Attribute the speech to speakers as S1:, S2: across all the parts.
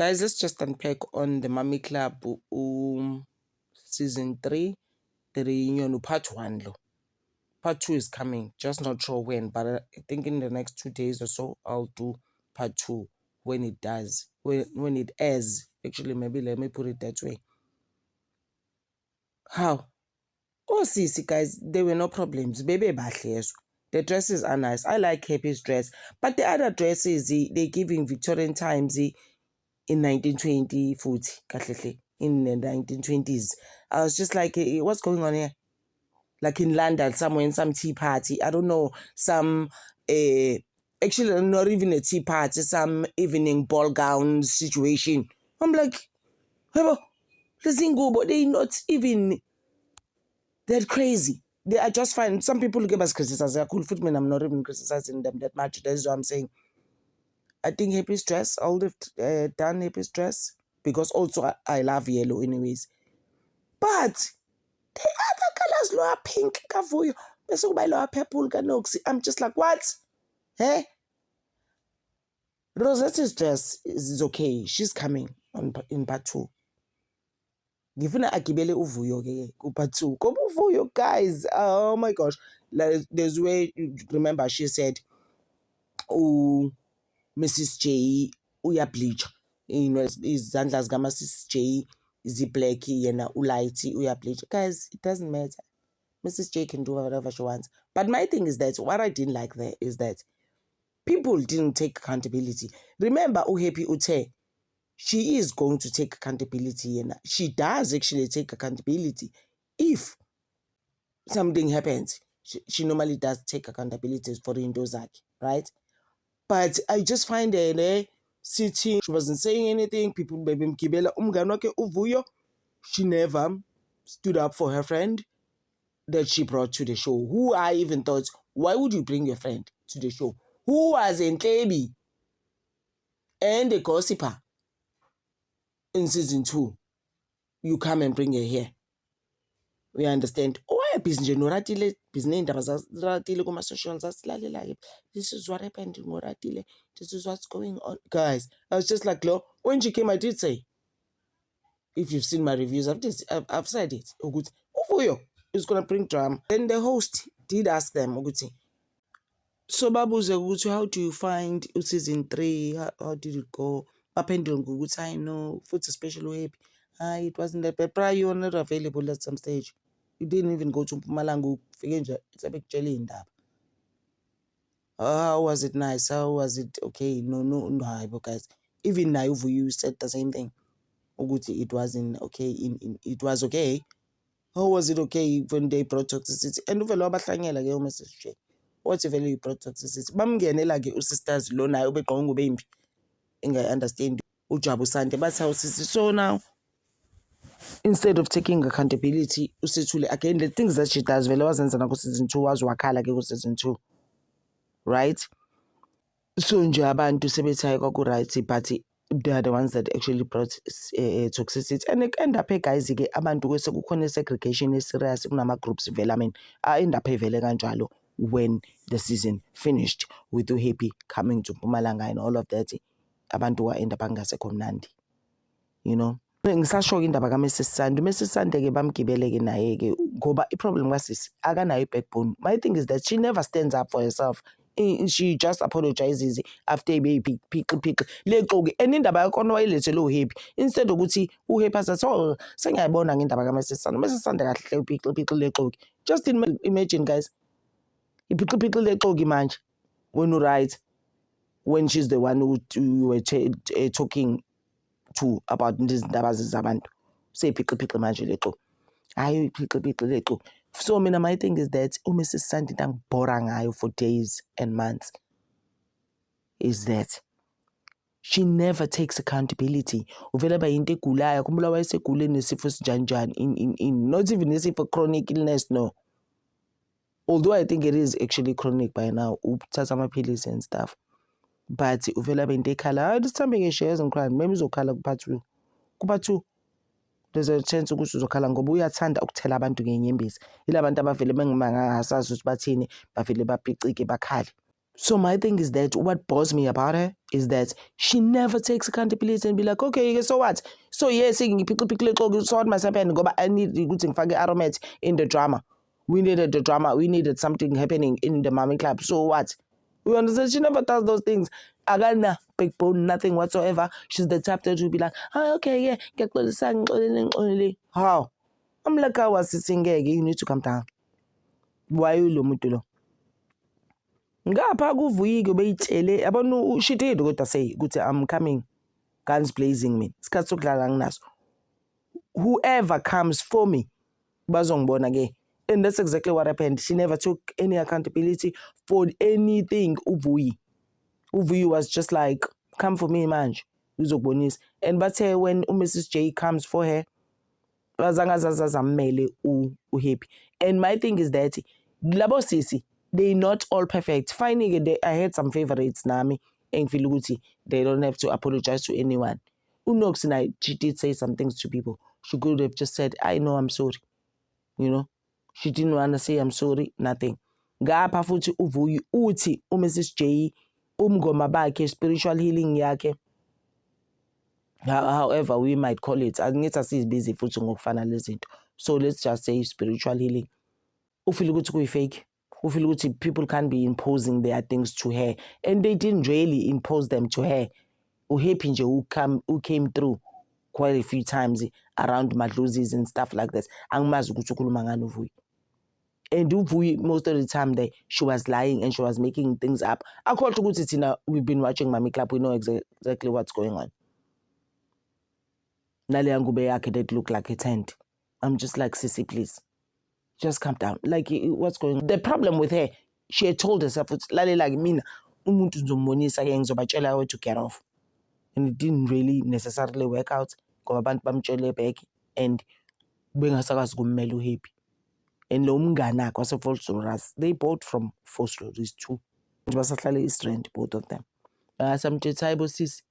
S1: Guys, let's just unpack on the Mummy Club season 3, the reunion part 1. Part 2 is coming, just not sure when, but I think in the next 2 days or so, I'll do part 2 when it does, when it airs. Actually, maybe let me put it that way. How? Oh, see, guys, there were no problems. Baby, the dresses are nice. I like Happy's dress, but the other dresses, they giving Victorian times in 1920, 40, in the 1920s. I was just like, what's going on here? Like in London, somewhere in some tea party. I don't know, some, actually not even a tea party, some evening ball gown situation. I'm like, listen, go, but they not even that crazy. They are just fine. Some people give us criticism. Cool footmen, I'm not even criticizing them that much. That's what I'm saying. I think Happy's dress, I'll have done Happy's dress because also I love yellow anyways. But the other colors, lower pink, kavuyo, bese kuba lower purple, kanoxi. I'm just like, what? Eh? Rosette's dress is okay. She's coming in part 2. Ngifuna agibele uvuyo ke ku part 2. Koba uvuyo, guys. Oh my gosh. There's way, remember she said, oh, Mrs. J uyableach. You know, izandla zika Mrs. J black yena ulight uyableach. Guys, it doesn't matter. Mrs. J can do whatever she wants. But my thing is that what I didn't like there is that people didn't take accountability. Remember, Happy Ute, she is going to take accountability, and she does actually take accountability. If something happens, she normally does take accountability for Indozaki, right? But I just find her sitting, she wasn't saying anything. People, baby, mkibela umganwake uvuyo. She never stood up for her friend that she brought to the show. Who I even thought, why would you bring your friend to the show? Who was in Klebi and the gossiper in season 2? You come and bring her here. We understand. Oh, business noratile, business ratile kuma socials. This is what happened in Moratile. This is what's going on. Guys, I was just like, look, when she came, I did say, if you've seen my reviews, I've said it. Oguti, Uvuyo is gonna bring drama. Then the host did ask them, Oguti. So Babuze, Oguti, how do you find season 3? How did it go? Papendil Oguti, I know, food special happy. It wasn't that bad. Prior, you were not available at some stage. You didn't even go to Mpumalanga. It's a big jelly in that. How was it nice? How was it okay? No, guys. Even now, you said the same thing. Oguti, it wasn't okay. It was okay. How was it okay when they brought toxicity? And uvelo abahlangela ke Mrs. J. What if you brought toxicity? Bamngenela ke usisters lo naye ubegqonga ube impi. I understand uJabu Sande, but how sisi. So now, instead of taking accountability, usithule again the things that she does vele wazenza na ku season 2 wazwakhala ke ku season 2. Right? So nje abantu sebethi hayi kwaku right, but they are the ones that actually brought toxicity. And end up guys ke abantu kwese kukhona segregation serious kunama groups vele. I mean, end up vele kanjalo when the season finished with Happy coming to Mpumalanga and all of that. Abantu wa end up angasekho mnandi. You know? Ngisasho indaba kaMrs. Sande. Mrs. Sande ke bamgibele ke naye ke ngoba iproblem kasisi akanayo backbone. My thing is that she never stands up for herself. She just apologizes after baby pickle leqoki and indaba yakho wayilethele uHappy instead ukuthi uHappy asathi oh sengiyayibona ngendaba kaMrs. Sande. Mrs. Sande kahle pickle leqoki. Just imagine guys, ipickle leqoki manje when you right, when she's the one who you were talking to about this zabantu. Say pickle manje leqoki. Hayi pickle leqoki. So my thing is that Mrs. Sande ngibora ngayo for days and months is that she never takes accountability. Uvela ba into egulayo kumbula wayesegule nesifo sijanjani in not even nesifo chronic illness, no. Although I think it is actually chronic by now, uthatha amaphilisi and stuff. But uvela ba into ekhala, this time she hasn't cried. Maybe uzokhala ku-part 2. Ku-part 2 there's a chance ukuthi uzokhala ngoba uyathanda ukuthela abantu ngenyembezi. Ilabantu abavele bengimangasazi ukuthi bathini bavele bapicike bakhale. So my thing is that what bothers me about her is that she never takes accountability and be like, okay, so what? So yes, pickle, so what must happen? Go back. I need to find aromat in the drama. We needed the drama. We needed something happening in the Mommy Club. So what? We understand she never does those things. Agana, backbone, nothing whatsoever. She's the type that will be like, oh, okay, yeah, get how? I'm like, I was sitting here. You need to come down. Why you lo? Ngapha kuvuyike beyitshele yabona she did kodwa say ukuthi I'm coming guns blazing mina isikhathi sokudlala nginaso whoever comes for me bazongibona ke and that's exactly what happened. She never took any accountability for anything. Uvuyi was just like, come for me manje uzokubonisa. And but when Mrs. J comes for her bazangazazazammele uhappy. And my thing is that labo sisi they're not all perfect. Finally, I had some favorites nami and feel they don't have to apologize to anyone. Unox and I, she did say some things to people. She could have just said, I know I'm sorry. You know? She didn't want to say I'm sorry, nothing. Ngapha futhi uvuyi uthi uMrs. J umngoma bakhe spiritual healing yakhe. However we might call it. Angithi is busy futhi ngokufana lezinto. So let's just say spiritual healing. Ufeel ukuthi kuyifake. Who feel people can't be imposing their things to her, and they didn't really impose them to her. Uhepinje who came through quite a few times around Madluzis and stuff like that. And Uvuyi, most of the time she was lying and she was making things up. We've been watching Mommy Club, we know exactly what's going on. That look like a tent. I'm just like, Sissy, please. Just calm down. Like, what's going on? The problem with her, she had told herself, it's like mina, to get off. And it didn't really necessarily work out. And happy. And they bought from Four Stories too. It was a strand, both of them. Some sis.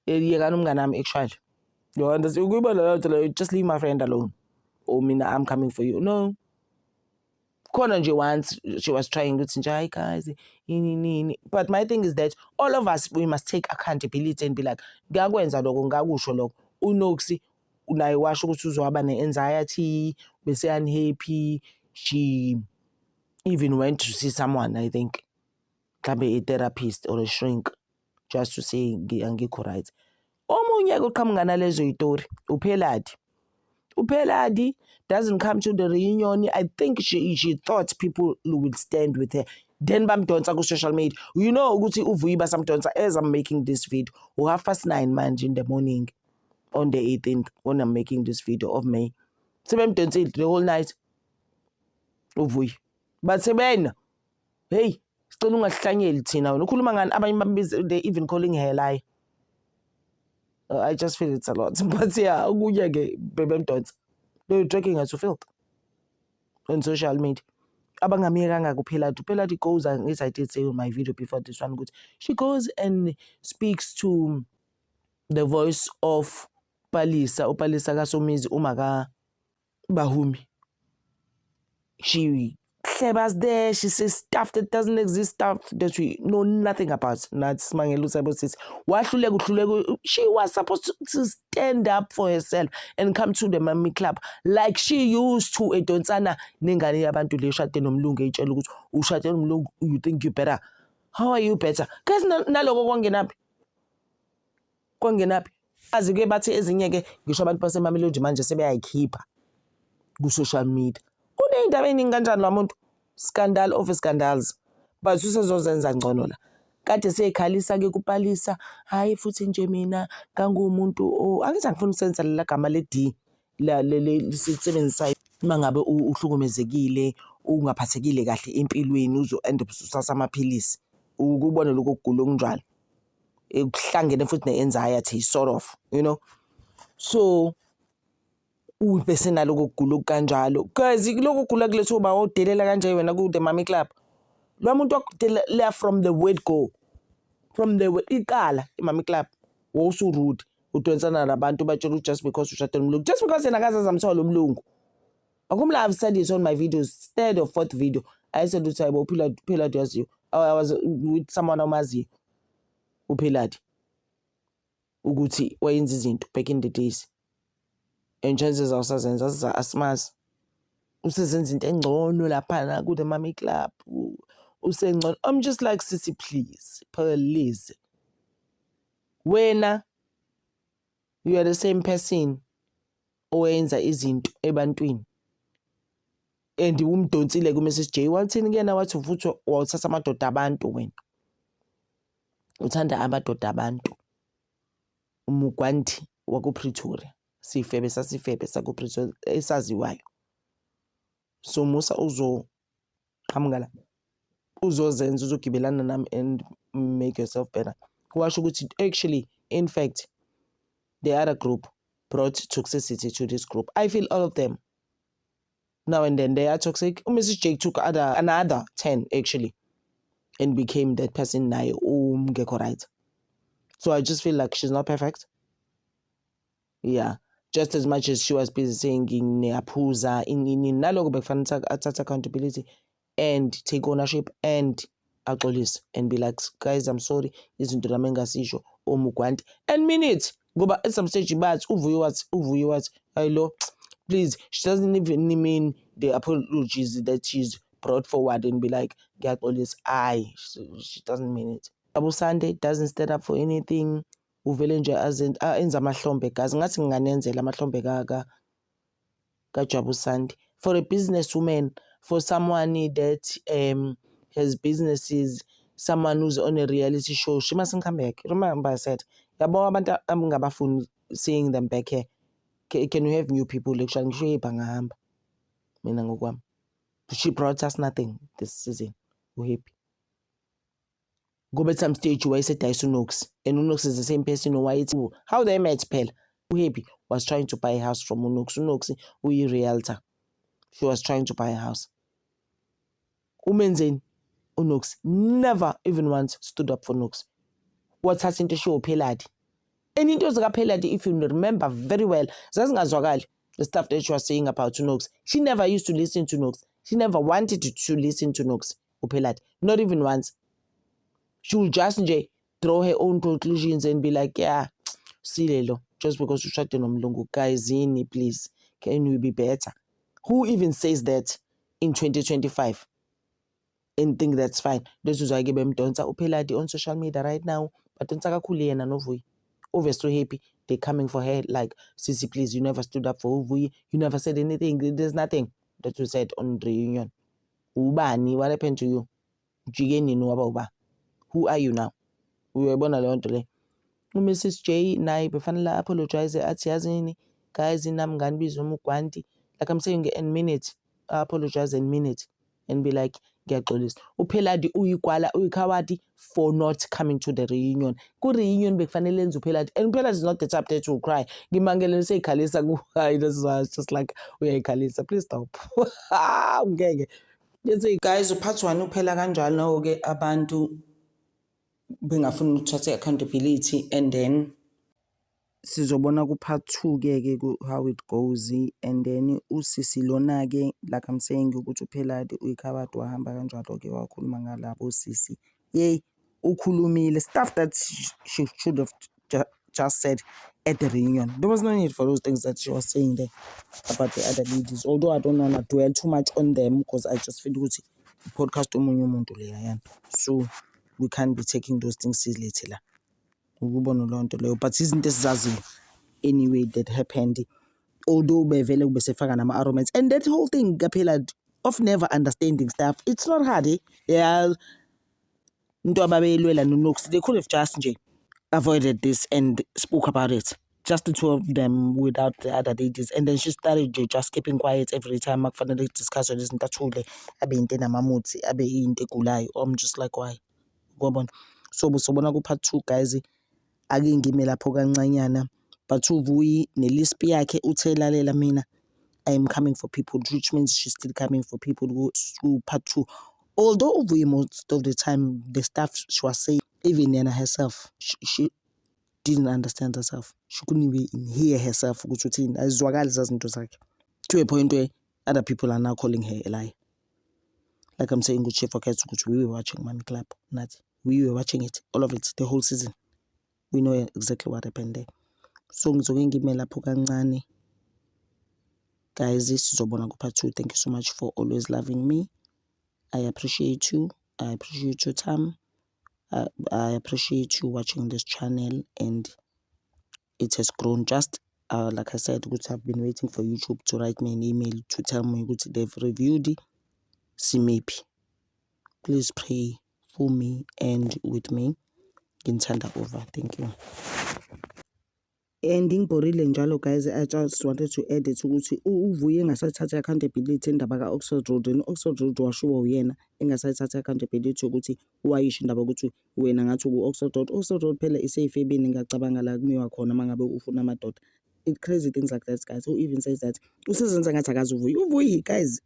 S1: Actually. You understand? Just leave my friend alone. Oh, Mina, I'm coming for you. No. Konanje once she was trying to say, guys. But my thing is that all of us, we must take accountability and be like, ngakwenza lokho ngakusho lokho. Unoxi unaye washo ukuthi uzoba ne-anxiety, bese unhappy. She even went to see someone, I think, a therapist or a shrink, just to say angikho right. Omunye kuqhamuka nalezo yitori Upeladi doesn't come to the reunion. I think she thought people would stand with her. Then bamdonsa ku social media. You know ukuthi uvuyi basamdonsa as I'm making this video. 9:30 manje in the morning on the 18th when I'm making this video of May. Sebemdonsile the whole night. Uvuyi. But sebena. Hey, sicela ungahlanyeli thina wena. Ukhuluma ngani abanye they even calling her lie. I just feel it's a lot. But yeah, they're dragging her to filth on social media. Peladi goes, and as I did say on my video before this one, she goes and speaks to the voice of Palisa. Palisa Kasomizi Umaga Bahumi. She clebers there. She says stuff that doesn't exist, stuff that we know nothing about. She was supposed to stand up for herself and come to the Mommy Club like she used to. You think you better? How are you better? Guys, naloko kwangenapi azi ke bathi ezinye ke ngisho abantu baseMamelodi manje sebeyayikhipha ku social media. Kuneyindaba eningi kanjani lo muntu? Scandal of scandals. But usezozenza ngcono la. Kade sekhalisa ke kuPalisa, hayi futhi nje mina kangumuntu angithi angifuni usenza lela gama le D la lisebenzisa mangabe uhlukumezekile, ungaphathekile kahle empilweni uzo end up usasa amaphilisi. Ukubona lokho kugula okunjalo. Ekuhlangene futhi ne-anxiety sort of, you know. So bese naloko kugula kanjalo. Guys, lokho kugula kulethu uba odelela kanje wena ku the Mommy Club. Lo muntu wakudelela from the word go. From the word iqala iMommy Club. Wosu rude. Udonsana nabantu batshela just because ushade nomlungu. Just because yena akazazi amthola umlungu. Akumla I've said it on my videos, third or fourth video. I said ukuthi hayibo phela yazi you. I was with someone omazi uPhiladi ukuthi wayenza izinto back in the days. And chances awusazenza asimazi. Usezenza into engcono laphana ku the Mami Club. Usengcono. I'm just like, Sissy, please. Wena, you are the same person owenza izinto ebantwini. And umdonsile ku Mrs J wathini kena wathi futhi wathatha amadoda abantu wena. Uthanda amadoda abantu. Umugwanti waku Pretoria. Sifebe saku Pretoria esaziwayo. So Musa qhamuka la. Uzozenza uzogibelana nami and make yourself better. Kwasho ukuthi actually in fact the other group brought toxicity to this group. I feel all of them now and then they are toxic. Mrs J took another 10 actually and became that person naye umgekho right. So I just feel like she's not perfect. Yeah, just as much as she was busy saying ngiyaphuza naloko bekufanele athathe accountability and take ownership and axolise and be like, guys, I'm sorry, izinto lami engasisho omugwanti and mean it. Ngoba at some stage but uvuye what hello, please, she doesn't even mean the apologies that she's brought forward and be like ngiyaxolisa. She doesn't mean it. Abu Sunday doesn't stand up for anything. Uvele nje enza amahlombe gazi ngathi nginganenzela amahlombe ka Jabu Sunday. For a businesswoman, for someone that has businesses, someone who's on a reality show, she mustn't come back. Remember I said, yabo abantu ngabafuni seeing them back here. Can we have new people? Mina ngokwami. She brought us nothing this season. We're happy. Go back some stage where I said Unox. And Unox is the same person who it's how they met Pell. Uhepi was trying to buy a house from Unox. Unox, we realtor. She was trying to buy a house. Umenzen Unox never even once stood up for Unox. What's happening to show Peladi? And it was Peladi, if you remember very well, the stuff that she was saying about Unox. She never used to listen to Unox. She never wanted to listen to Unox. Peladi. Not even once. She will just draw her own conclusions and be like, yeah, silelo, just because you shut down Mlungu, guys, please, can you be better? Who even says that in 2025 and think that's fine? This is why I give them Peladi on social media right now, but don't yena novui. Over so happy, they're coming for her like, Sissy, please, you never stood up for Uvui, you never said anything, there's nothing that you said on reunion. Ubani, what happened to you? Jigeni no about. Who are you now? We were born alone today. Mrs J naye befanele apologize athi yazini guys nami nganibiza umugwanti. Like I'm saying in minutes, apologize in minutes and be like ngiyaxolisa. uPhiladi uyikwala uyikhawadi for not coming to the reunion. Ku reunion bekufanele enze uPhiladi and uPhiladi is not the type that will cry. Ngimangele seyikhalisa ku this was just like uyayikhalisa. Please stop. Ngeke. Bese guys uphathwana uphela kanjalo ke abantu bengafuna ukuthatha accountability and then sizobona ku part 2 ke how it goes and then usisi lona ke like I'm saying ukuthi uPhiladi uyikhabadi wahamba kanjalo ke wakhuluma ngalabo usisi yey ukhulumile stuff that she should have just said at the reunion. There was no need for those things that she was saying there about the other ladies, although I don't want to dwell too much on them because I just feel ukuthi podcast omunye umuntu leya, so we can't be taking those things seriously la. Ukubona lonto leyo but izinto esizaziyo anyway that happened, although bevele kube sefaka nama arguments and that whole thing kaphela of never understanding stuff. It's not hard, yeah. Into ababeyilwela noNox, they could have just avoided this and spoke about it, just the two of them without the other ladies, and then she started just keeping quiet every time akufanele discuss with izinto athule abe into enamamuthi abe into egulayo. I'm just like, why? So sobona ku part 2 guys, ake ngime lapho kancanyana but uVuyi nelisp yakhe uthelalela mina I am coming for people, which means she's still coming for people to part 2. Although uVuyi most of the time the stuff she was saying, even Nana herself, she didn't understand herself. She couldn't even hear herself ukuthi azizwakali zazinto zakhe, to a point where other people are now calling her a lie. Like I'm saying, good Chef Cats, we were watching Money Club. Not we were watching it, all of it, the whole season. We know exactly what happened there. So ngizoke ngime lapho kancane. Guys, sizobona ku-part 2. Thank you so much for always loving me. I appreciate you. I appreciate your time. I appreciate you watching this channel, and it has grown. Just like I said, I've been waiting for YouTube to write me an email to tell me what they've reviewed. Simepi. Please pray for me and with me. Ngithanda over. Thank you. And ngibhorile njalo guys, I just wanted to add it ukuthi uVuye engasathatha accountability indaba ka-Oxford Road, Oxford Road washiwo uyena engasathatha accountability ukuthi wayisho indaba ukuthi wena ngathi ku-Oxford Road. Oxford Road phela isafe ebini, ngiyacabanga la kumiwa khona mangabe ufuna amadoda. It crazy things like that guys. Who even says that? Usezenza ngathi akazi uVuye. uVuye guys.